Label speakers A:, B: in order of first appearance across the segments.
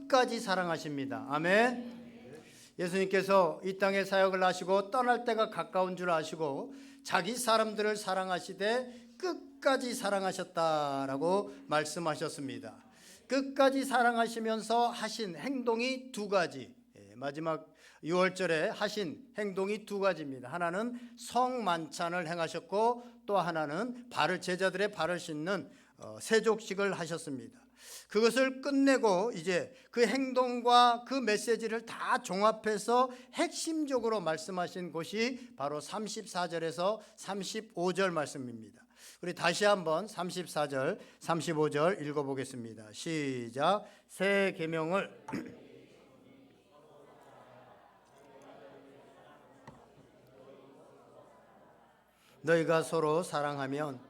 A: 끝까지 사랑하십니다. 아멘. 예수님께서 이 땅에 사역을 하시고 떠날 때가 가까운 줄 아시고 자기 사람들을 사랑하시되 끝까지 사랑하셨다라고 말씀하셨습니다. 끝까지 사랑하시면서 하신 행동이 두 가지, 마지막 6월절에 하신 행동이 두 가지입니다. 하나는 성만찬을 행하셨고 또 하나는 제자들의 발을 씻는 세족식을 하셨습니다. 그것을 끝내고 이제 그 행동과 그 메시지를 다 종합해서 핵심적으로 말씀하신 곳이 바로 34절에서 35절 말씀입니다. 우리 다시 한번 34절, 35절 읽어보겠습니다. 시작. 새 계명을 너희가 서로 사랑하면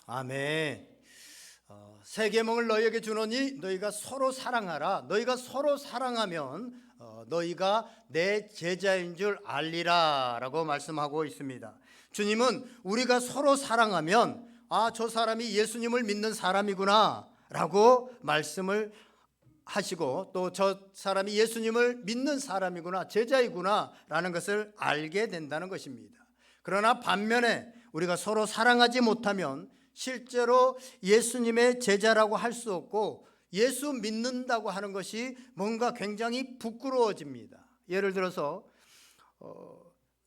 A: 아멘. 새 계명을 너희에게 주노니 너희가 서로 사랑하라. 너희가 서로 사랑하면 너희가 내 제자인 줄 알리라 라고 말씀하고 있습니다. 주님은 우리가 서로 사랑하면 저 사람이 예수님을 믿는 사람이구나 라고 말씀을 하시고 또 저 사람이 예수님을 믿는 사람이구나, 제자이구나 라는 것을 알게 된다는 것입니다. 그러나 반면에 우리가 서로 사랑하지 못하면 실제로 예수님의 제자라고 할 수 없고 예수 믿는다고 하는 것이 뭔가 굉장히 부끄러워집니다. 예를 들어서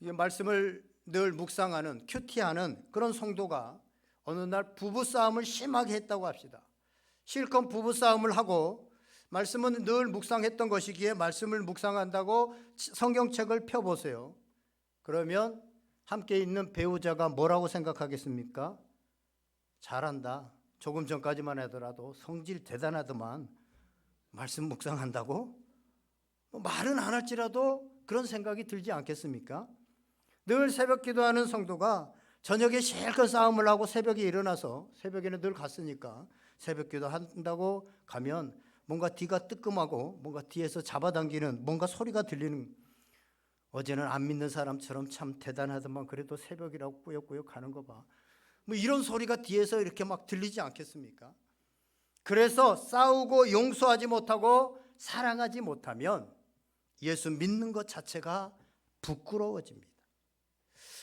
A: 말씀을 늘 묵상하는 큐티하는 그런 성도가 어느 날 부부싸움을 심하게 했다고 합시다. 실컷 부부싸움을 하고 말씀은 늘 묵상했던 것이기에 말씀을 묵상한다고 성경책을 펴보세요. 그러면 함께 있는 배우자가 뭐라고 생각하겠습니까? 잘한다. 조금 전까지만 하더라도 성질 대단하더만 말씀 묵상한다고? 말은 안 할지라도 그런 생각이 들지 않겠습니까? 늘 새벽 기도하는 성도가 저녁에 실컷 싸움을 하고 새벽에 일어나서 새벽에는 늘 갔으니까 새벽 기도한다고 가면 뭔가 뒤가 뜨끔하고 뭔가 뒤에서 잡아당기는 뭔가 소리가 들리는, 어제는 안 믿는 사람처럼 참 대단하더만 그래도 새벽이라고 꾸역꾸역 가는 거 봐. 이런 소리가 뒤에서 이렇게 막 들리지 않겠습니까? 그래서 싸우고 용서하지 못하고 사랑하지 못하면 예수 믿는 것 자체가 부끄러워집니다.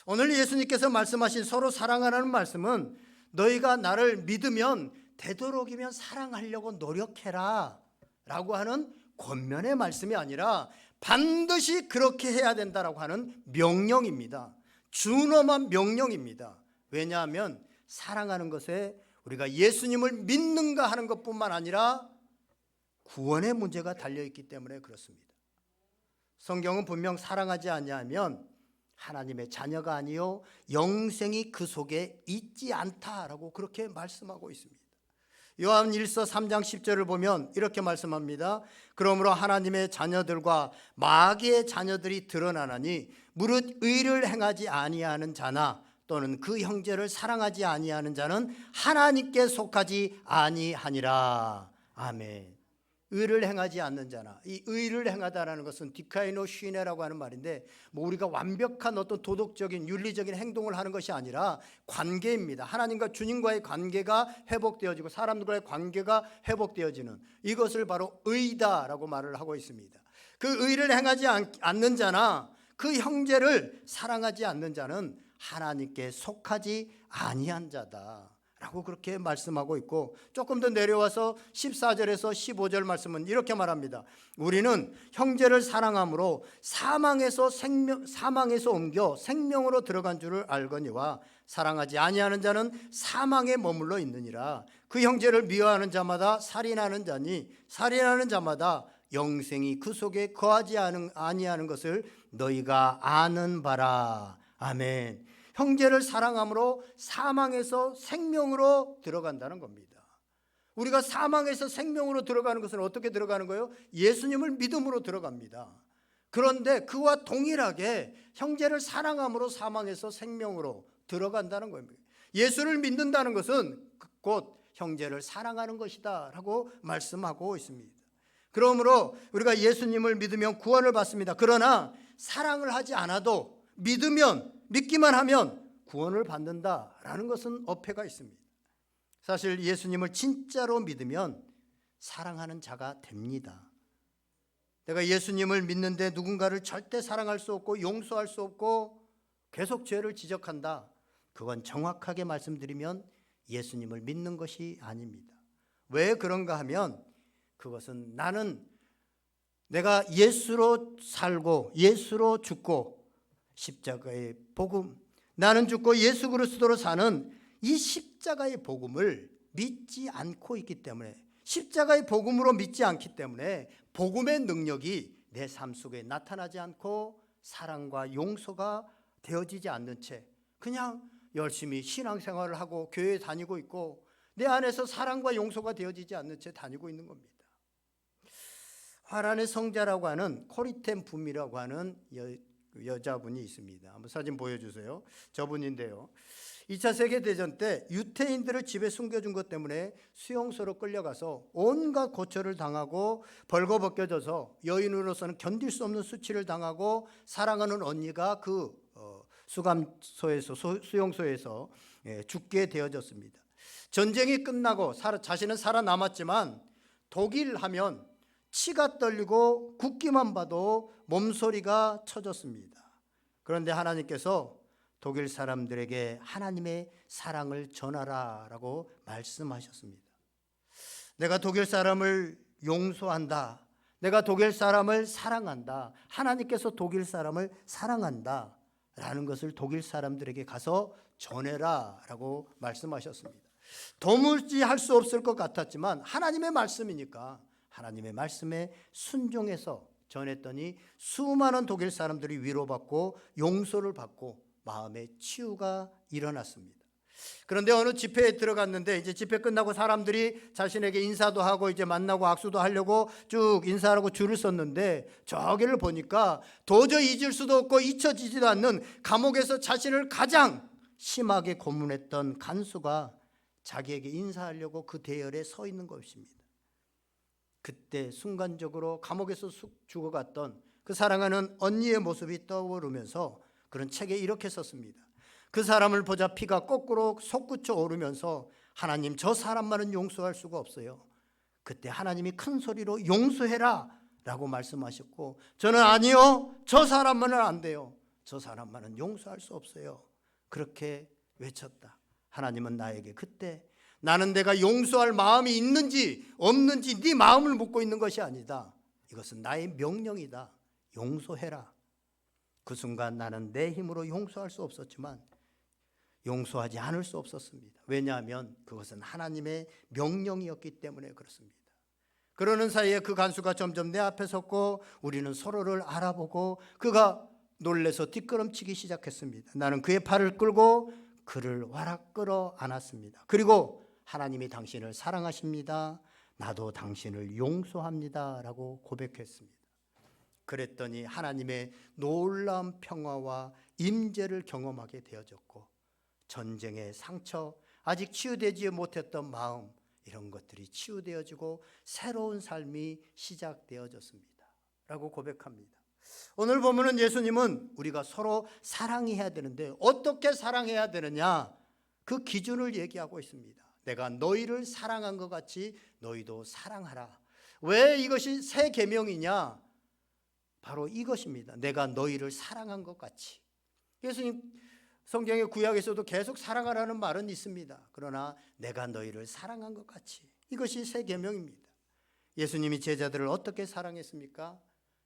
A: 오늘 예수님께서 말씀하신 서로 사랑하라는 말씀은 너희가 나를 믿으면 되도록이면 사랑하려고 노력해라 라고 하는 권면의 말씀이 아니라 반드시 그렇게 해야 된다라고 하는 명령입니다. 준엄한 명령입니다. 왜냐하면 사랑하는 것에 우리가 예수님을 믿는가 하는 것뿐만 아니라 구원의 문제가 달려있기 때문에 그렇습니다. 성경은 분명 사랑하지 아니하면 하나님의 자녀가 아니요 영생이 그 속에 있지 않다라고 그렇게 말씀하고 있습니다. 요한 1서 3장 10절을 보면 이렇게 말씀합니다. 그러므로 하나님의 자녀들과 마귀의 자녀들이 드러나나니 무릇 의를 행하지 아니하는 자나 또는 그 형제를 사랑하지 아니하는 자는 하나님께 속하지 아니하니라. 아멘. 의를 행하지 않는 자나, 이 의를 행하다라는 것은 디카이노 쉬네라고 하는 말인데 우리가 완벽한 어떤 도덕적인 윤리적인 행동을 하는 것이 아니라 관계입니다. 하나님과 주님과의 관계가 회복되어지고 사람들과의 관계가 회복되어지는 이것을 바로 의다라고 말을 하고 있습니다. 그 의를 행하지 않는 자나 그 형제를 사랑하지 않는 자는 하나님께 속하지 아니한 자다 라고 그렇게 말씀하고 있고, 조금 더 내려와서 14절에서 15절 말씀은 이렇게 말합니다. 우리는 형제를 사랑함으로 사망에서 옮겨 생명으로 들어간 줄을 알거니와 사랑하지 아니하는 자는 사망에 머물러 있느니라. 그 형제를 미워하는 자마다 살인하는 자니 살인하는 자마다 영생이 그 속에 거하지 아니하는 것을 너희가 아는 바라. 아멘. 형제를 사랑함으로 사망에서 생명으로 들어간다는 겁니다. 우리가 사망에서 생명으로 들어가는 것은 어떻게 들어가는 거예요? 예수님을 믿음으로 들어갑니다. 그런데 그와 동일하게 형제를 사랑함으로 사망에서 생명으로 들어간다는 겁니다. 예수를 믿는다는 것은 곧 형제를 사랑하는 것이다 라고 말씀하고 있습니다. 그러므로 우리가 예수님을 믿으면 구원을 받습니다. 그러나 사랑을 하지 않아도 믿기만 하면 구원을 받는다라는 것은 어폐가 있습니다. 사실 예수님을 진짜로 믿으면 사랑하는 자가 됩니다. 내가 예수님을 믿는데 누군가를 절대 사랑할 수 없고 용서할 수 없고 계속 죄를 지적한다. 그건 정확하게 말씀드리면 예수님을 믿는 것이 아닙니다. 왜 그런가 하면 그것은 나는 내가 예수로 살고 예수로 죽고 십자가의 복음, 나는 죽고 예수 그리스도로 사는 이 십자가의 복음을 믿지 않고 있기 때문에, 십자가의 복음으로 믿지 않기 때문에 복음의 능력이 내 삶 속에 나타나지 않고 사랑과 용서가 되어지지 않는 채 그냥 열심히 신앙생활을 하고 교회에 다니고 있고 내 안에서 사랑과 용서가 되어지지 않는 채 다니고 있는 겁니다. 화란의 성자라고 하는 코리텐 붐이라고 하는 여자분이 있습니다. 한번 사진 보여주세요. 저분인데요, 2차 세계대전 때 유태인들을 집에 숨겨준 것 때문에 수용소로 끌려가서 온갖 고초를 당하고 벌거벗겨져서 여인으로서는 견딜 수 없는 수치를 당하고 사랑하는 언니가 그 수감소에서 수용소에서 죽게 되어졌습니다. 전쟁이 끝나고 자신은 살아남았지만 독일 하면 치가 떨리고 굽기만 봐도 몸소리가 쳐졌습니다. 그런데 하나님께서 독일 사람들에게 하나님의 사랑을 전하라라고 말씀하셨습니다. 내가 독일 사람을 용서한다. 내가 독일 사람을 사랑한다. 하나님께서 독일 사람을 사랑한다 라는 것을 독일 사람들에게 가서 전해라라고 말씀하셨습니다. 도무지 할 수 없을 것 같았지만 하나님의 말씀이니까 하나님의 말씀에 순종해서 전했더니 수많은 독일 사람들이 위로받고 용서를 받고 마음의 치유가 일어났습니다. 그런데 어느 집회에 들어갔는데 이제 집회 끝나고 사람들이 자신에게 인사도 하고 이제 만나고 악수도 하려고 쭉 인사하고 줄을 섰는데 저기를 보니까 도저히 잊을 수도 없고 잊혀지지도 않는 감옥에서 자신을 가장 심하게 고문했던 간수가 자기에게 인사하려고 그 대열에 서 있는 것입니다. 그때 순간적으로 감옥에서 죽어갔던 그 사랑하는 언니의 모습이 떠오르면서 그런 책에 이렇게 썼습니다. 그 사람을 보자 피가 거꾸로 솟구쳐 오르면서 하나님, 저 사람만은 용서할 수가 없어요. 그때 하나님이 큰 소리로 용서해라 라고 말씀하셨고, 저는 아니요, 저 사람만은 안 돼요. 저 사람만은 용서할 수 없어요. 그렇게 외쳤다. 하나님은 나에게 그때 나는 내가 용서할 마음이 있는지 없는지 네 마음을 묻고 있는 것이 아니다. 이것은 나의 명령이다. 용서해라. 그 순간 나는 내 힘으로 용서할 수 없었지만 용서하지 않을 수 없었습니다. 왜냐하면 그것은 하나님의 명령이었기 때문에 그렇습니다. 그러는 사이에 그 간수가 점점 내 앞에 섰고 우리는 서로를 알아보고 그가 놀래서 뒷걸음치기 시작했습니다. 나는 그의 팔을 끌고 그를 와락 끌어 안았습니다. 그리고 하나님이 당신을 사랑하십니다. 나도 당신을 용서합니다 라고 고백했습니다. 그랬더니 하나님의 놀라운 평화와 임재를 경험하게 되어졌고 전쟁의 상처, 아직 치유되지 못했던 마음, 이런 것들이 치유되어지고 새로운 삶이 시작되어졌습니다 라고 고백합니다. 오늘 보면은 예수님은 우리가 서로 사랑해야 되는데 어떻게 사랑해야 되느냐, 그 기준을 얘기하고 있습니다. 내가 너희를 사랑한 것 같이 너희도 사랑하라. 왜 이것이 새 계명이냐? 바로 이것입니다. 내가 너희를 사랑한 것 같이. 예수님 성경의 구약에서도 계속 사랑하라는 말은 있습니다. 그러나 내가 너희를 사랑한 것 같이, 이것이 새 계명입니다. 예수님이 제자들을 어떻게 사랑했습니까?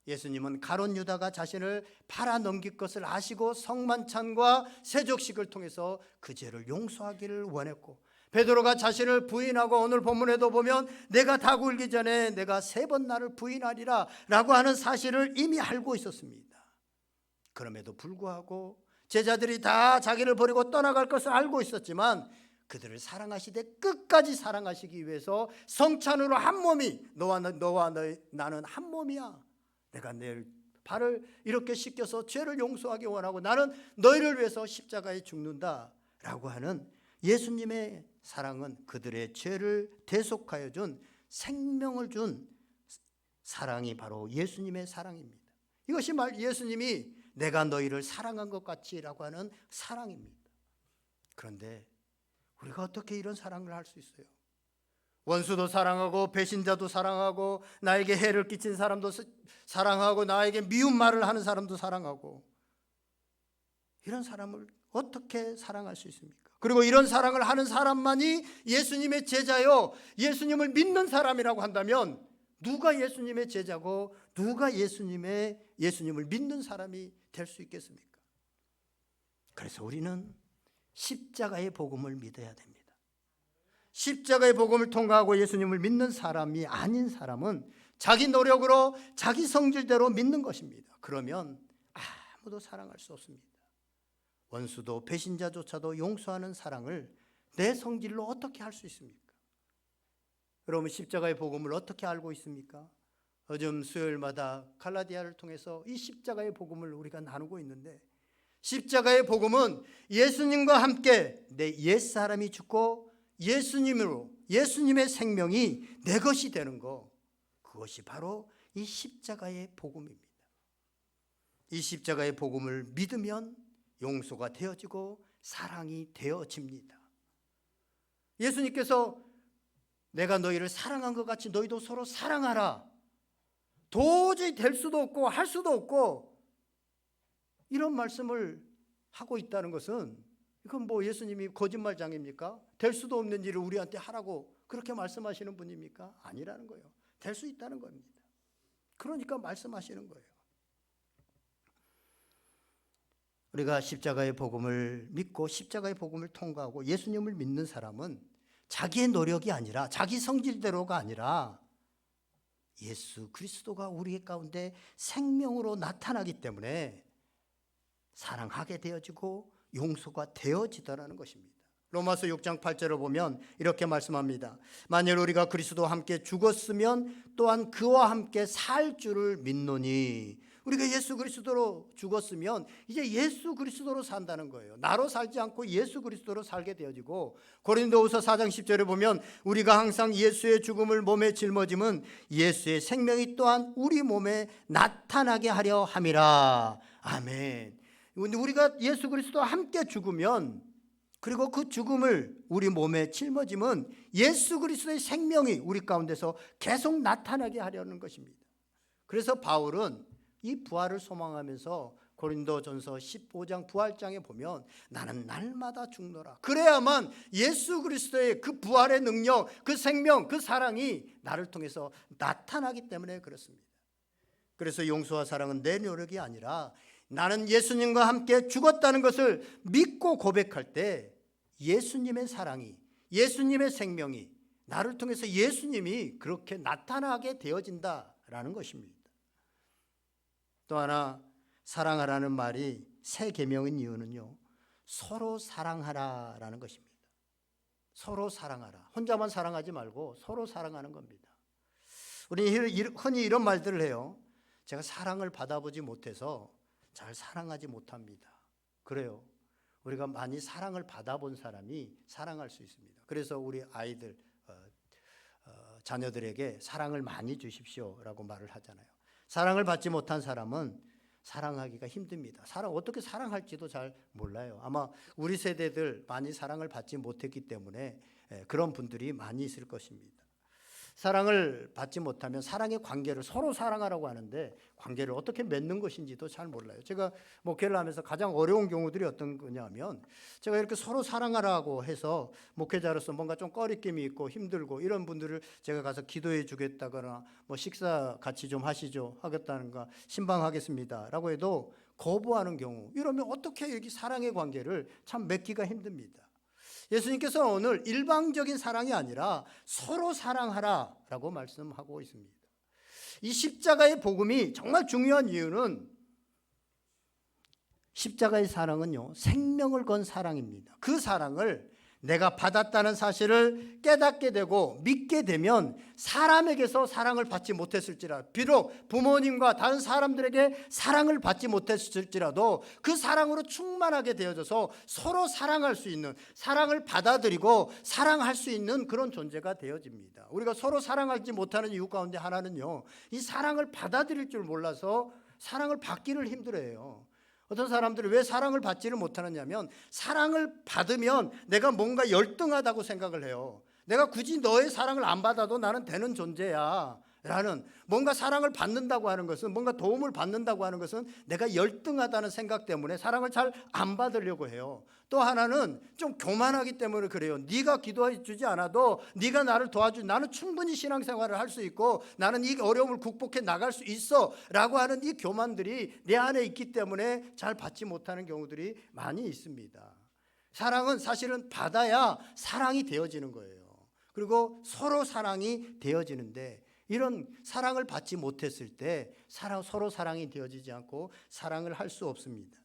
A: 예수님은 가룟 유다가 자신을 팔아 넘길 것을 아시고 성만찬과 세족식을 통해서 그 죄를 용서하기를 원했고, 베드로가 자신을 부인하고 오늘 본문에도 보면 내가 다 굴기 전에 내가 3번 나를 부인하리라 라고 하는 사실을 이미 알고 있었습니다. 그럼에도 불구하고 제자들이 다 자기를 버리고 떠나갈 것을 알고 있었지만 그들을 사랑하시되 끝까지 사랑하시기 위해서 성찬으로 한 몸이 너와 나는 한 몸이야. 내가 내 발을 이렇게 씻겨서 죄를 용서하기 원하고 나는 너희를 위해서 십자가에 죽는다 라고 하는 예수님의 사랑은 그들의 죄를 대속하여 준, 생명을 준 사랑이 바로 예수님의 사랑입니다. 이것이 예수님이 내가 너희를 사랑한 것 같이 라고 하는 사랑입니다. 그런데 우리가 어떻게 이런 사랑을 할 수 있어요? 원수도 사랑하고 배신자도 사랑하고 나에게 해를 끼친 사람도 사랑하고 나에게 미운 말을 하는 사람도 사랑하고, 이런 사람을 어떻게 사랑할 수 있습니까? 그리고 이런 사랑을 하는 사람만이 예수님의 제자요, 예수님을 믿는 사람이라고 한다면 누가 예수님의 제자고 누가 예수님을 믿는 사람이 될 수 있겠습니까? 그래서 우리는 십자가의 복음을 믿어야 됩니다. 십자가의 복음을 통과하고 예수님을 믿는 사람이 아닌 사람은 자기 노력으로 자기 성질대로 믿는 것입니다. 그러면 아무도 사랑할 수 없습니다. 원수도 배신자조차도 용서하는 사랑을 내 성질로 어떻게 할 수 있습니까? 여러분, 십자가의 복음을 어떻게 알고 있습니까? 요즘 수요일마다 갈라디아를 통해서 이 십자가의 복음을 우리가 나누고 있는데, 십자가의 복음은 예수님과 함께 내 옛사람이 죽고 예수님으로 예수님의 생명이 내 것이 되는 것, 그것이 바로 이 십자가의 복음입니다. 이 십자가의 복음을 믿으면 용서가 되어지고 사랑이 되어집니다. 예수님께서 내가 너희를 사랑한 것 같이 너희도 서로 사랑하라, 도저히 될 수도 없고 할 수도 없고 이런 말씀을 하고 있다는 것은, 이건 뭐 예수님이 거짓말장입니까? 될 수도 없는 일을 우리한테 하라고 그렇게 말씀하시는 분입니까? 아니라는 거예요. 될 수 있다는 겁니다. 그러니까 말씀하시는 거예요. 우리가 십자가의 복음을 믿고 십자가의 복음을 통과하고 예수님을 믿는 사람은 자기의 노력이 아니라 자기 성질대로가 아니라 예수 그리스도가 우리 가운데 생명으로 나타나기 때문에 사랑하게 되어지고 용서가 되어지더라는 것입니다. 로마서 6장 8절을 보면 이렇게 말씀합니다. 만일 우리가 그리스도와 함께 죽었으면 또한 그와 함께 살 줄을 믿노니. 우리가 예수 그리스도로 죽었으면 이제 예수 그리스도로 산다는 거예요. 나로 살지 않고 예수 그리스도로 살게 되어지고, 고린도후서 4장 10절에 보면 우리가 항상 예수의 죽음을 몸에 짊어짐은 예수의 생명이 또한 우리 몸에 나타나게 하려 함이라. 아멘. 우리가 예수 그리스도와 함께 죽으면, 그리고 그 죽음을 우리 몸에 짊어짐은 예수 그리스도의 생명이 우리 가운데서 계속 나타나게 하려는 것입니다. 그래서 바울은 이 부활을 소망하면서 고린도전서 15장 부활장에 보면 나는 날마다 죽노라, 그래야만 예수 그리스도의 그 부활의 능력, 그 생명, 그 사랑이 나를 통해서 나타나기 때문에 그렇습니다. 그래서 용서와 사랑은 내 노력이 아니라 나는 예수님과 함께 죽었다는 것을 믿고 고백할 때 예수님의 사랑이, 예수님의 생명이 나를 통해서 예수님이 그렇게 나타나게 되어진다라는 것입니다. 또 하나, 사랑하라는 말이 새 계명인 이유는요, 서로 사랑하라라는 것입니다. 서로 사랑하라. 혼자만 사랑하지 말고 서로 사랑하는 겁니다. 우리 흔히 이런 말들을 해요. 제가 사랑을 받아보지 못해서 잘 사랑하지 못합니다. 그래요. 우리가 많이 사랑을 받아본 사람이 사랑할 수 있습니다. 그래서 우리 아이들, 자녀들에게 사랑을 많이 주십시오라고 말을 하잖아요. 사랑을 받지 못한 사람은 사랑하기가 힘듭니다. 어떻게 사랑할지도 잘 몰라요. 아마 우리 세대들 많이 사랑을 받지 못했기 때문에 그런 분들이 많이 있을 것입니다. 사랑을 받지 못하면 사랑의 관계를 서로 사랑하라고 하는데 관계를 어떻게 맺는 것인지도 잘 몰라요. 제가 목회를 하면서 가장 어려운 경우들이 어떤 거냐면, 제가 이렇게 서로 사랑하라고 해서 목회자로서 뭔가 좀 꺼리낌이 있고 힘들고 이런 분들을 제가 가서 기도해 주겠다거나 뭐 식사 같이 좀 하시죠 하겠다는가, 신방하겠습니다라고 해도 거부하는 경우, 이러면 어떻게 이렇게 사랑의 관계를 참 맺기가 힘듭니다. 예수님께서는 오늘 일방적인 사랑이 아니라 서로 사랑하라라고 말씀하고 있습니다. 이 십자가의 복음이 정말 중요한 이유는, 십자가의 사랑은요, 생명을 건 사랑입니다. 그 사랑을 내가 받았다는 사실을 깨닫게 되고 믿게 되면 사람에게서 사랑을 받지 못했을지라도, 비록 부모님과 다른 사람들에게 사랑을 받지 못했을지라도 그 사랑으로 충만하게 되어져서 서로 사랑할 수 있는, 사랑을 받아들이고 사랑할 수 있는 그런 존재가 되어집니다. 우리가 서로 사랑하지 못하는 이유 가운데 하나는요, 이 사랑을 받아들일 줄 몰라서 사랑을 받기를 힘들어해요. 어떤 사람들이 왜 사랑을 받지를 못하느냐면 사랑을 받으면 내가 뭔가 열등하다고 생각을 해요. 내가 굳이 너의 사랑을 안 받아도 나는 되는 존재야 라는, 뭔가 사랑을 받는다고 하는 것은, 뭔가 도움을 받는다고 하는 것은 내가 열등하다는 생각 때문에 사랑을 잘 안 받으려고 해요. 또 하나는 좀 교만하기 때문에 그래요. 네가 기도해 주지 않아도 네가 나를 도와주, 나는 충분히 신앙생활을 할 수 있고 나는 이 어려움을 극복해 나갈 수 있어 라고 하는 이 교만들이 내 안에 있기 때문에 잘 받지 못하는 경우들이 많이 있습니다. 사랑은 사실은 받아야 사랑이 되어지는 거예요. 그리고 서로 사랑이 되어지는데, 이런 사랑을 받지 못했을 때 서로 사랑이 되어지지 않고 사랑을 할 수 없습니다.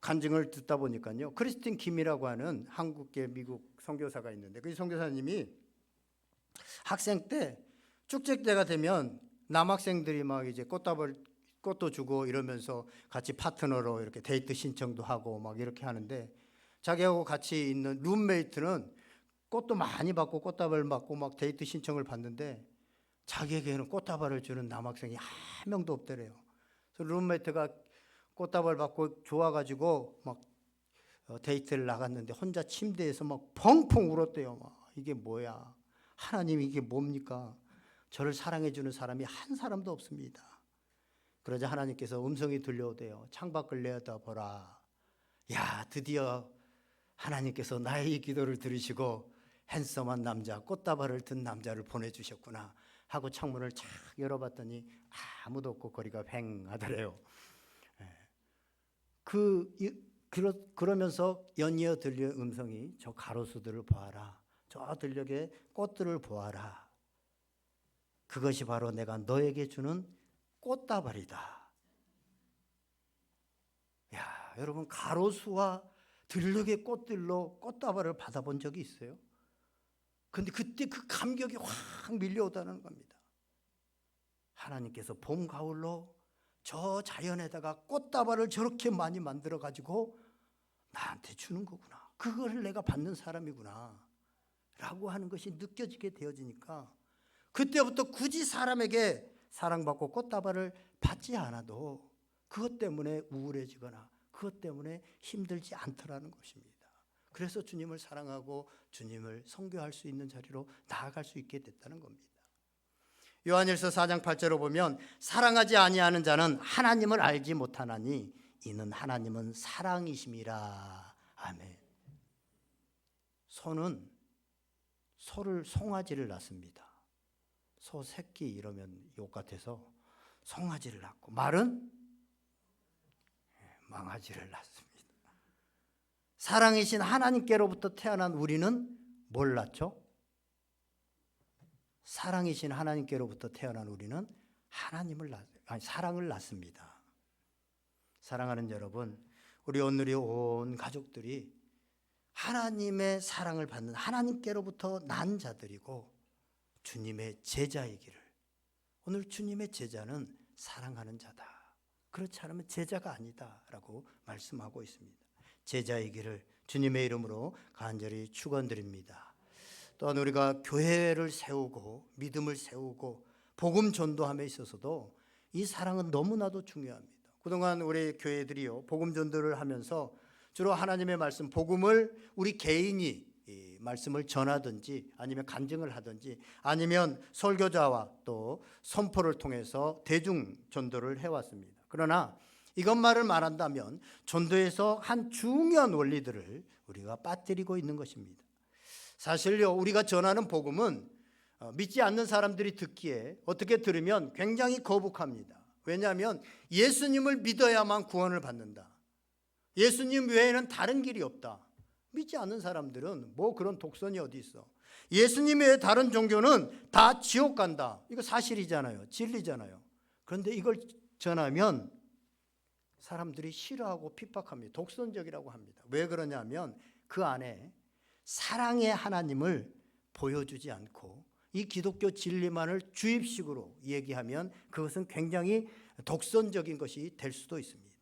A: 간증을 듣다 보니까요, 크리스틴 김이라고 하는 한국계 미국 선교사가 있는데, 그 선교사님이 학생 때 축제 때가 되면 남학생들이 막 이제 꽃도 주고 이러면서 같이 파트너로 이렇게 데이트 신청도 하고 막 이렇게 하는데, 자기하고 같이 있는 룸메이트는 꽃도 많이 받고 꽃다발 받고 막 데이트 신청을 받는데 자기에게는 꽃다발을 주는 남학생이 한 명도 없더래요. 그래서 룸메이트가 꽃다발 받고 좋아가지고 막 데이트를 나갔는데 혼자 침대에서 막 펑펑 울었대요. 막 이게 뭐야? 하나님, 이게 뭡니까? 저를 사랑해주는 사람이 한 사람도 없습니다. 그러자 하나님께서 음성이 들려오대요. 창밖을 내다보라. 야, 드디어 하나님께서 나의 이 기도를 들으시고 핸섬한 남자, 꽃다발을 든 남자를 보내주셨구나 하고 창문을 착 열어봤더니 아무도 없고 거리가 휑하더래요. 그러면서 연이어 들려 음성이, 저 가로수들을 보아라. 저 들녘에 꽃들을 보아라. 그것이 바로 내가 너에게 주는 꽃다발이다. 야, 여러분, 가로수와 들녘의 꽃들로 꽃다발을 받아본 적이 있어요? 근데 그때 그 감격이 확 밀려오다는 겁니다. 하나님께서 봄, 가을로 저 자연에다가 꽃다발을 저렇게 많이 만들어 가지고 나한테 주는 거구나. 그걸 내가 받는 사람이구나 라고 하는 것이 느껴지게 되어지니까, 그때부터 굳이 사람에게 사랑받고 꽃다발을 받지 않아도 그것 때문에 우울해지거나 그것 때문에 힘들지 않더라는 것입니다. 그래서 주님을 사랑하고 주님을 선교할 수 있는 자리로 나아갈 수 있게 됐다는 겁니다. 요한일서 4장 8절로 보면, 사랑하지 아니하는 자는 하나님을 알지 못하나니 이는 하나님은 사랑이심이라. 아멘. 소는 소를 송아지를 낳습니다. 소 새끼 이러면 욕 같아서 송아지를 낳고, 말은 망아지를 낳습니다. 사랑이신 하나님께로부터 태어난 우리는 뭘 낳죠? 사랑이신 하나님께로부터 태어난 우리는 사랑을 낳습니다. 사랑하는 여러분, 우리 오늘의 온 가족들이 하나님의 사랑을 받는 하나님께로부터 난 자들이고 주님의 제자이기를, 오늘 주님의 제자는 사랑하는 자다, 그렇지 않으면 제자가 아니다라고 말씀하고 있습니다. 제자이기를 주님의 이름으로 간절히 축원드립니다. 또한 우리가 교회를 세우고 믿음을 세우고 복음 전도함에 있어서도 이 사랑은 너무나도 중요합니다. 그동안 우리 교회들이요, 복음 전도를 하면서 주로 하나님의 말씀, 복음을 우리 개인이 이 말씀을 전하든지 아니면 간증을 하든지 아니면 설교자와 또 선포를 통해서 대중 전도를 해왔습니다. 그러나 이것만을 말한다면 전도에서 한 중요한 원리들을 우리가 빠뜨리고 있는 것입니다. 사실요, 우리가 전하는 복음은 믿지 않는 사람들이 듣기에 어떻게 들으면 굉장히 거북합니다. 왜냐하면 예수님을 믿어야만 구원을 받는다, 예수님 외에는 다른 길이 없다. 믿지 않는 사람들은 뭐 그런 독선이 어디 있어. 예수님 외에 다른 종교는 다 지옥 간다. 이거 사실이잖아요. 진리잖아요. 그런데 이걸 전하면 사람들이 싫어하고 핍박합니다. 독선적이라고 합니다. 왜 그러냐면 그 안에 사랑의 하나님을 보여주지 않고 이 기독교 진리만을 주입식으로 얘기하면 그것은 굉장히 독선적인 것이 될 수도 있습니다.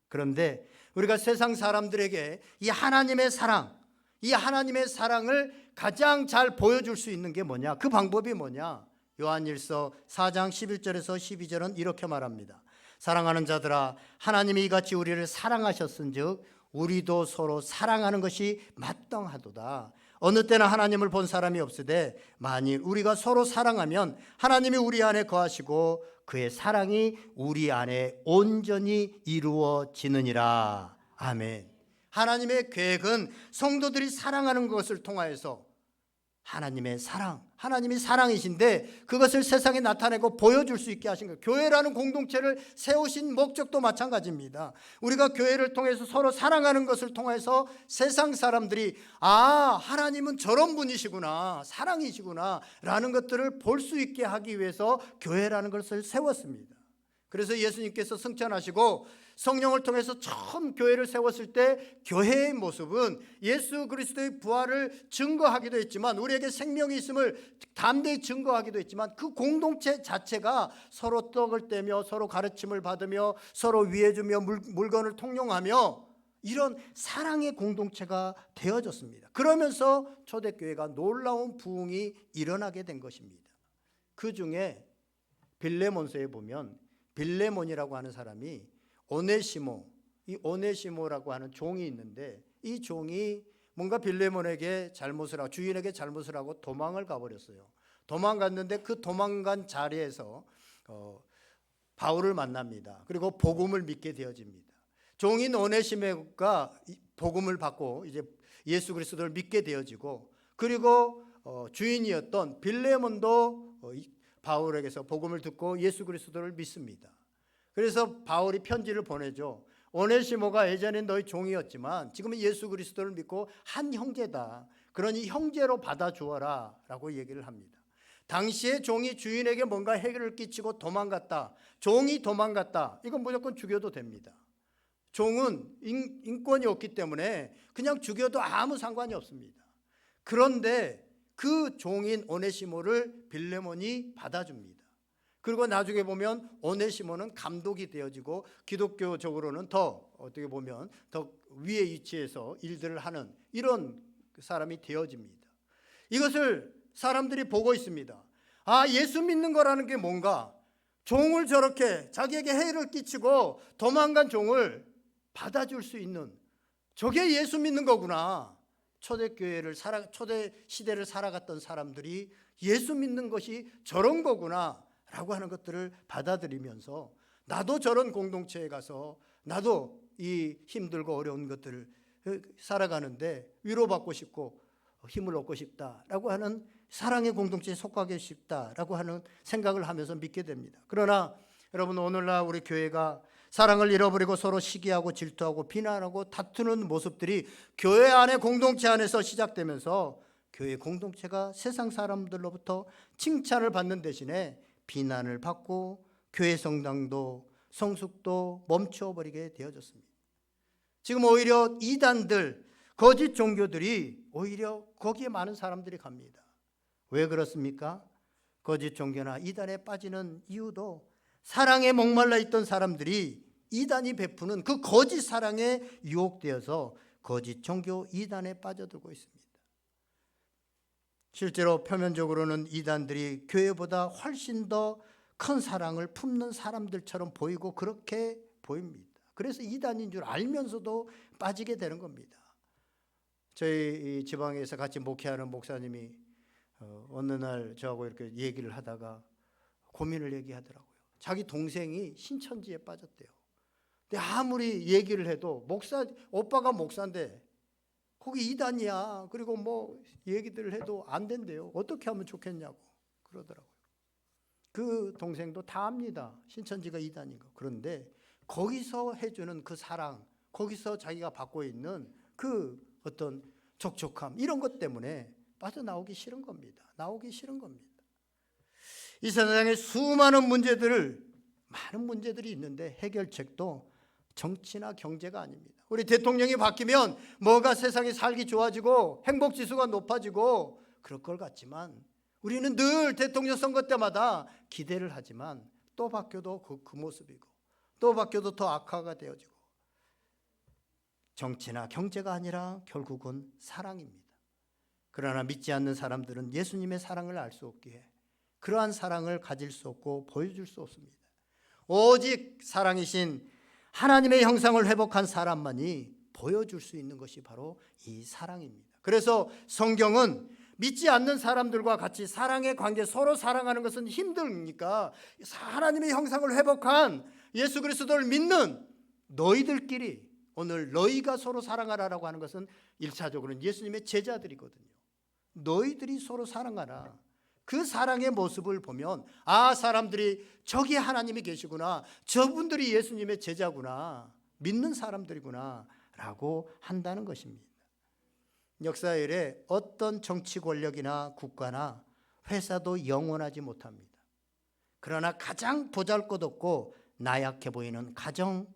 A: 그런데 우리가 세상 사람들에게 이 하나님의 사랑, 이 하나님의 사랑을 가장 잘 보여줄 수 있는 게 뭐냐? 그 방법이 뭐냐? 요한일서 4장 11절에서 12절은 이렇게 말합니다. 사랑하는 자들아, 하나님이 이같이 우리를 사랑하셨은즉 우리도 서로 사랑하는 것이 마땅하도다. 어느 때나 하나님을 본 사람이 없으되 만일 우리가 서로 사랑하면 하나님이 우리 안에 거하시고 그의 사랑이 우리 안에 온전히 이루어지느니라. 아멘. 하나님의 계획은 성도들이 사랑하는 것을 통하여서 하나님의 사랑, 하나님이 사랑이신데 그것을 세상에 나타내고 보여줄 수 있게 하신 거예요. 교회라는 공동체를 세우신 목적도 마찬가지입니다. 우리가 교회를 통해서 서로 사랑하는 것을 통해서 세상 사람들이 하나님은 저런 분이시구나, 사랑이시구나 라는 것들을 볼 수 있게 하기 위해서 교회라는 것을 세웠습니다. 그래서 예수님께서 승천하시고 성령을 통해서 처음 교회를 세웠을 때 교회의 모습은 예수 그리스도의 부활을 증거하기도 했지만, 우리에게 생명이 있음을 담대히 증거하기도 했지만, 그 공동체 자체가 서로 떡을 떼며 서로 가르침을 받으며 서로 위해주며 물건을 통용하며 이런 사랑의 공동체가 되어졌습니다. 그러면서 초대교회가 놀라운 부흥이 일어나게 된 것입니다. 그 중에 빌레몬서에 보면 빌레몬이라고 하는 사람이 오네시모, 이 오네시모라고 하는 종이 있는데, 이 종이 뭔가 빌레몬에게 잘못을 하고 주인에게 잘못을 하고 도망을 가버렸어요. 도망갔는데 그 도망간 자리에서 바울을 만납니다. 그리고 복음을 믿게 되어집니다. 종인 오네시모가 복음을 받고 이제 예수 그리스도를 믿게 되어지고, 그리고 주인이었던 빌레몬도 바울에게서 복음을 듣고 예수 그리스도를 믿습니다. 그래서 바울이 편지를 보내죠. 오네시모가 예전엔 너희 종이었지만 지금은 예수 그리스도를 믿고 한 형제다. 그러니 형제로 받아주어라 라고 얘기를 합니다. 당시에 종이 주인에게 뭔가 해를 끼치고 도망갔다, 종이 도망갔다, 이건 무조건 죽여도 됩니다. 종은 인권이 없기 때문에 그냥 죽여도 아무 상관이 없습니다. 그런데 그 종인 오네시모를 빌레몬이 받아줍니다. 그리고 나중에 보면 오네시모는 감독이 되어지고 기독교적으로는 더 어떻게 보면 더 위의 위치에서 일들을 하는 이런 사람이 되어집니다. 이것을 사람들이 보고 있습니다. 예수 믿는 거라는 게 뭔가, 종을 저렇게 자기에게 해를 끼치고 도망간 종을 받아줄 수 있는, 저게 예수 믿는 거구나. 초대 시대를 살아갔던 사람들이 예수 믿는 것이 저런 거구나 라고 하는 것들을 받아들이면서, 나도 저런 공동체에 가서 나도 이 힘들고 어려운 것들을 살아가는데 위로받고 싶고 힘을 얻고 싶다라고 하는, 사랑의 공동체에 속하게 싶다라고 하는 생각을 하면서 믿게 됩니다. 그러나 여러분, 오늘날 우리 교회가 사랑을 잃어버리고 서로 시기하고 질투하고 비난하고 다투는 모습들이 교회 안에 공동체 안에서 시작되면서 교회 공동체가 세상 사람들로부터 칭찬을 받는 대신에 비난을 받고 교회 성당도 성숙도 멈춰버리게 되어졌습니다. 지금 오히려 이단들, 거짓 종교들이 오히려 거기에 많은 사람들이 갑니다. 왜 그렇습니까? 거짓 종교나 이단에 빠지는 이유도 사랑에 목말라 있던 사람들이 이단이 베푸는 그 거짓 사랑에 유혹되어서 거짓 종교 이단에 빠져들고 있습니다. 실제로 표면적으로는 이단들이 교회보다 훨씬 더 큰 사랑을 품는 사람들처럼 보이고 그렇게 보입니다. 그래서 이단인 줄 알면서도 빠지게 되는 겁니다. 저희 지방에서 같이 목회하는 목사님이 어느 날 저하고 이렇게 얘기를 하다가 고민을 얘기하더라고요. 자기 동생이 신천지에 빠졌대요. 근데 아무리 얘기를 해도 오빠가 목사인데 거기 이단이야. 그리고 뭐 얘기들을 해도 안 된대요. 어떻게 하면 좋겠냐고 그러더라고요. 그 동생도 다 압니다. 신천지가 이단인 거. 그런데 거기서 해주는 그 사랑, 거기서 자기가 받고 있는 그 어떤 촉촉함, 이런 것 때문에 빠져나오기 싫은 겁니다. 나오기 싫은 겁니다. 이 세상에 많은 문제들이 있는데 해결책도 정치나 경제가 아닙니다. 우리 대통령이 바뀌면 뭐가 세상이 살기 좋아지고 행복지수가 높아지고 그럴 것 같지만, 우리는 늘 대통령 선거 때마다 기대를 하지만 또 바뀌어도 그 모습이고 또 바뀌어도 더 악화가 되어지고, 정치나 경제가 아니라 결국은 사랑입니다. 그러나 믿지 않는 사람들은 예수님의 사랑을 알 수 없기에 그러한 사랑을 가질 수 없고 보여줄 수 없습니다. 오직 사랑이신 하나님의 형상을 회복한 사람만이 보여줄 수 있는 것이 바로 이 사랑입니다. 그래서 성경은 믿지 않는 사람들과 같이 사랑의 관계, 서로 사랑하는 것은 힘드니까 하나님의 형상을 회복한 예수 그리스도를 믿는 너희들끼리, 오늘 너희가 서로 사랑하라라고 하는 것은 1차적으로는 예수님의 제자들이거든요. 너희들이 서로 사랑하라. 그 사랑의 모습을 보면 사람들이 저기 하나님이 계시구나, 저분들이 예수님의 제자구나, 믿는 사람들이구나 라고 한다는 것입니다. 역사 이래 어떤 정치 권력이나 국가나 회사도 영원하지 못합니다. 그러나 가장 보잘것없고 나약해 보이는 가정,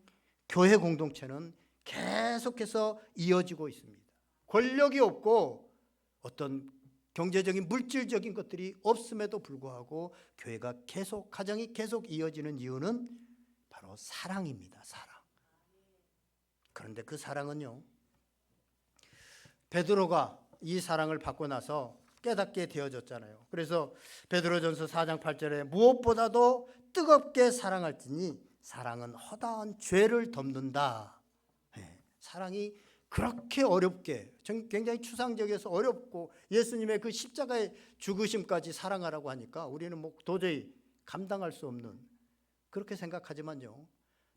A: 교회 공동체는 계속해서 이어지고 있습니다. 권력이 없고 어떤 경제적인 물질적인 것들이 없음에도 불구하고 교회가 계속, 가정이 계속 이어지는 이유는 바로 사랑입니다. 사랑. 그런데 그 사랑은요, 베드로가 이 사랑을 받고 나서 깨닫게 되어졌잖아요. 그래서 베드로전서 4장 8절에 무엇보다도 뜨겁게 사랑할지니 사랑은 허다한 죄를 덮는다. 사랑이 그렇게 어렵게, 굉장히 추상적이어서 어렵고 예수님의 그 십자가의 죽으심까지 사랑하라고 하니까 우리는 뭐 도저히 감당할 수 없는, 그렇게 생각하지만요,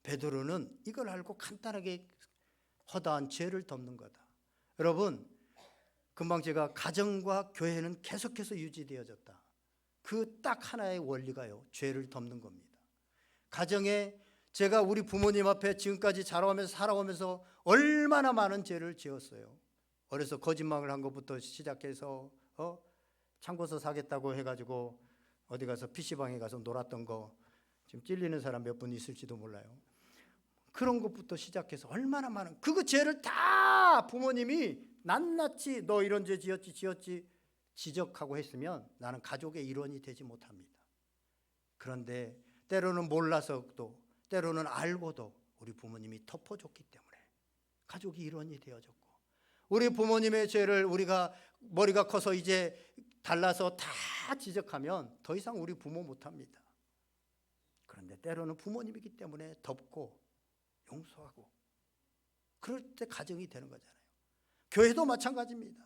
A: 베드로는 이걸 알고 간단하게 허다한 죄를 덮는 거다. 여러분, 금방 제가 가정과 교회는 계속해서 유지되어졌다. 그 딱 하나의 원리가요, 죄를 덮는 겁니다. 가정에 제가 우리 부모님 앞에 지금까지 자라오면서 살아오면서 얼마나 많은 죄를 지었어요. 어려서 거짓말을 한 것부터 시작해서 참고서 사겠다고 해가지고 어디 가서 PC방에 가서 놀았던 거, 지금 찔리는 사람 몇 분 있을지도 몰라요. 그런 것부터 시작해서 얼마나 많은 그 죄를 다 부모님이 낱낱이 너 이런 죄 지었지 지적하고 했으면 나는 가족의 일원이 되지 못합니다. 그런데 때로는 몰라서도, 때로는 알고도 우리 부모님이 덮어줬기 때문에 가족이 일원이 되어졌고, 우리 부모님의 죄를 우리가 머리가 커서 이제 달라서 다 지적하면 더 이상 우리 부모 못합니다. 그런데 때로는 부모님이기 때문에 덮고 용서하고, 그럴 때 가정이 되는 거잖아요. 교회도 마찬가지입니다.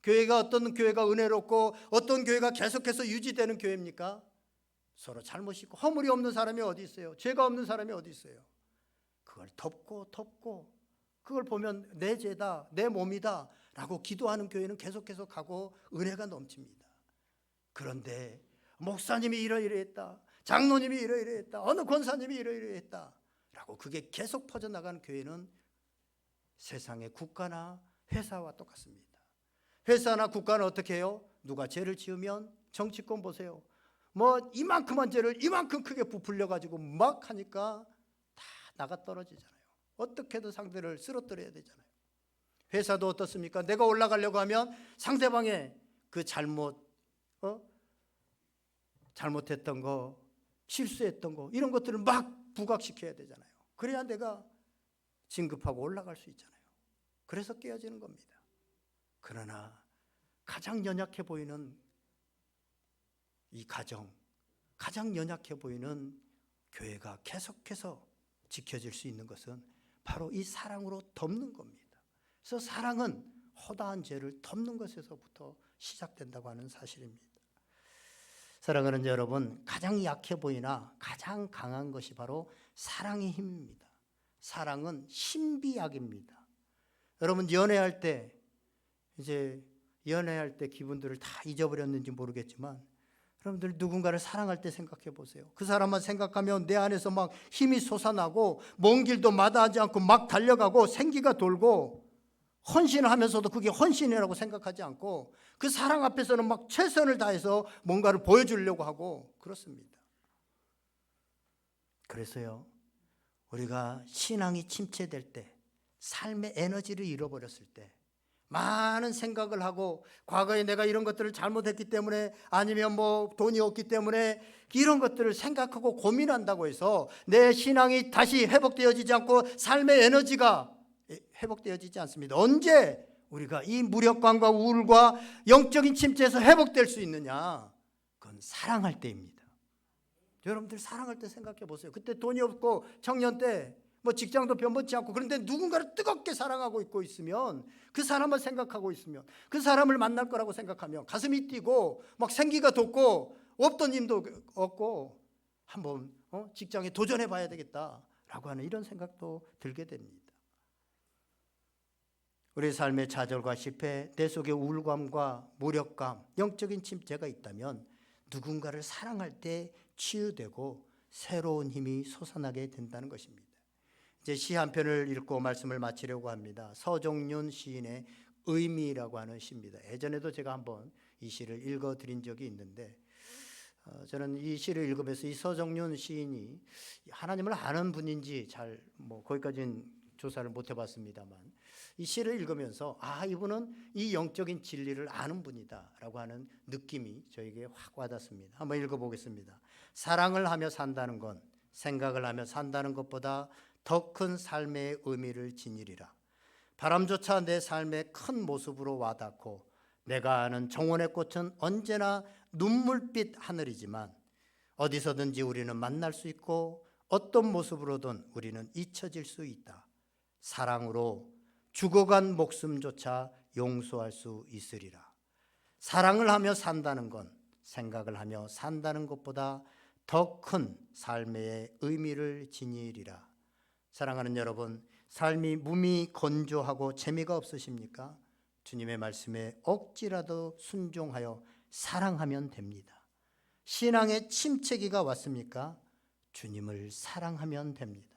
A: 교회가 어떤 교회가 은혜롭고 어떤 교회가 계속해서 유지되는 교회입니까? 서로 잘못이 있고 허물이 없는 사람이 어디 있어요? 죄가 없는 사람이 어디 있어요? 그걸 덮고 그걸 보면 내 죄다, 내 몸이다 라고 기도하는 교회는 계속해서 가고 은혜가 넘칩니다. 그런데 목사님이 이러이러했다, 장로님이 이러이러했다, 어느 권사님이 이러이러했다 라고 그게 계속 퍼져나가는 교회는 세상의 국가나 회사와 똑같습니다. 회사나 국가는 어떻게 해요? 누가 죄를 지으면 정치권 보세요. 뭐 이만큼한 죄를 이만큼 크게 부풀려 가지고 막 하니까 다 나가 떨어지잖아요. 어떻게든 상대를 쓰러뜨려야 되잖아요. 회사도 어떻습니까? 내가 올라가려고 하면 상대방의 그 잘못했던 거, 실수했던 거, 이런 것들을 막 부각시켜야 되잖아요. 그래야 내가 진급하고 올라갈 수 있잖아요. 그래서 깨어지는 겁니다. 그러나 가장 연약해 보이는 이 가정, 가장 연약해 보이는 교회가 계속해서 지켜질 수 있는 것은 바로 이 사랑으로 덮는 겁니다. 그래서 사랑은 허다한 죄를 덮는 것에서부터 시작된다고 하는 사실입니다. 사랑하는 여러분, 가장 약해 보이나 가장 강한 것이 바로 사랑의 힘입니다. 사랑은 신비약입니다. 여러분, 연애할 때 기분들을 다 잊어버렸는지 모르겠지만 여러분들 누군가를 사랑할 때 생각해 보세요. 그 사람만 생각하면 내 안에서 막 힘이 솟아나고 먼 길도 마다하지 않고 막 달려가고 생기가 돌고, 헌신을 하면서도 그게 헌신이라고 생각하지 않고 그 사랑 앞에서는 막 최선을 다해서 뭔가를 보여주려고 하고 그렇습니다. 그래서요, 우리가 신앙이 침체될 때, 삶의 에너지를 잃어버렸을 때, 많은 생각을 하고 과거에 내가 이런 것들을 잘못했기 때문에, 아니면 뭐 돈이 없기 때문에 이런 것들을 생각하고 고민한다고 해서 내 신앙이 다시 회복되어지지 않고 삶의 에너지가 회복되어지지 않습니다. 언제 우리가 이 무력감과 우울과 영적인 침체에서 회복될 수 있느냐? 그건 여러분 사랑할 때입니다. 여러분들 사랑할 때 생각해 보세요. 그때 돈이 없고 청년 때 뭐 직장도 변변치 않고 그런데 누군가를 뜨겁게 사랑하고 있고 있으면 그 사람을 생각하고 있으면 그 사람을 만날 거라고 생각하면 가슴이 뛰고 막 생기가 돋고 없던 힘도 얻고 한번 직장에 도전해 봐야 되겠다라고 하는 이런 생각도 들게 됩니다. 우리 삶의 좌절과 실패, 내 속에 우울감과 무력감, 영적인 침체가 있다면 누군가를 사랑할 때 치유되고 새로운 힘이 솟아나게 된다는 것입니다. 이제 시 한 편을 읽고 말씀을 마치려고 합니다. 서정윤 시인의 의미라고 하는 시입니다. 예전에도 제가 한번 이 시를 읽어드린 적이 있는데 저는 이 시를 읽으면서 이 서정윤 시인이 하나님을 아는 분인지 잘 거기까지는 조사를 못 해봤습니다만 이 시를 읽으면서 이분은 이 영적인 진리를 아는 분이다라고 하는 느낌이 저에게 확 와닿습니다. 한번 읽어보겠습니다. 사랑을 하며 산다는 건 생각을 하며 산다는 것보다 더 큰 삶의 의미를 지니리라. 바람조차 내 삶의 큰 모습으로 와닿고 내가 아는 정원의 꽃은 언제나 눈물빛 하늘이지만 어디서든지 우리는 만날 수 있고 어떤 모습으로든 우리는 잊혀질 수 있다. 사랑으로 죽어간 목숨조차 용서할 수 있으리라. 사랑을 하며 산다는 건 생각을 하며 산다는 것보다 더 큰 삶의 의미를 지니리라. 사랑하는 여러분, 삶이 몸이 건조하고 재미가 없으십니까? 주님의 말씀에 억지라도 순종하여 사랑하면 됩니다. 신앙의 침체기가 왔습니까? 주님을 사랑하면 됩니다.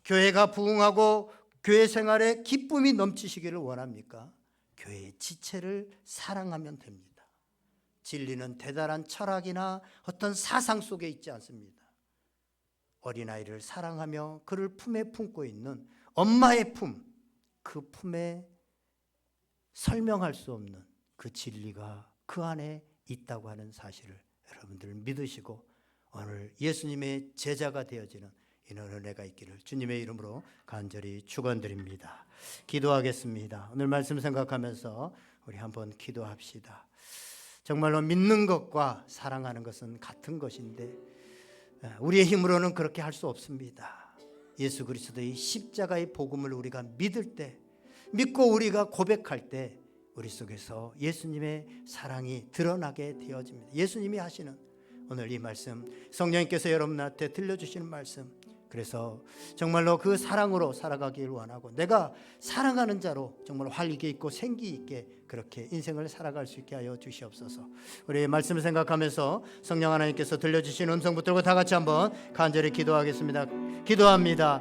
A: 교회가 부흥하고 교회 생활에 기쁨이 넘치시기를 원합니까? 교회의 지체를 사랑하면 됩니다. 진리는 대단한 철학이나 어떤 사상 속에 있지 않습니다. 어린아이를 사랑하며 그를 품에 품고 있는 엄마의 품, 그 품에 설명할 수 없는 그 진리가 그 안에 있다고 하는 사실을 여러분들 믿으시고 오늘 예수님의 제자가 되어지는 이런 은혜가 있기를 주님의 이름으로 간절히 축원드립니다. 기도하겠습니다. 오늘 말씀 생각하면서 우리 한번 기도합시다. 정말로 믿는 것과 사랑하는 것은 같은 것인데 우리의 힘으로는 그렇게 할 수 없습니다. 예수 그리스도의 십자가의 복음을 우리가 믿을 때, 믿고 우리가 고백할 때 우리 속에서 예수님의 사랑이 드러나게 되어집니다. 예수님이 하시는 오늘 이 말씀, 성령님께서 여러분한테 들려주시는 말씀, 그래서 정말로 그 사랑으로 살아가길 원하고 내가 사랑하는 자로 정말 활기 있고 생기 있게 그렇게 인생을 살아갈 수 있게 하여 주시옵소서. 우리 말씀을 생각하면서 성령 하나님께서 들려주신 음성 붙들고 다 같이 한번 간절히 기도하겠습니다. 기도합니다.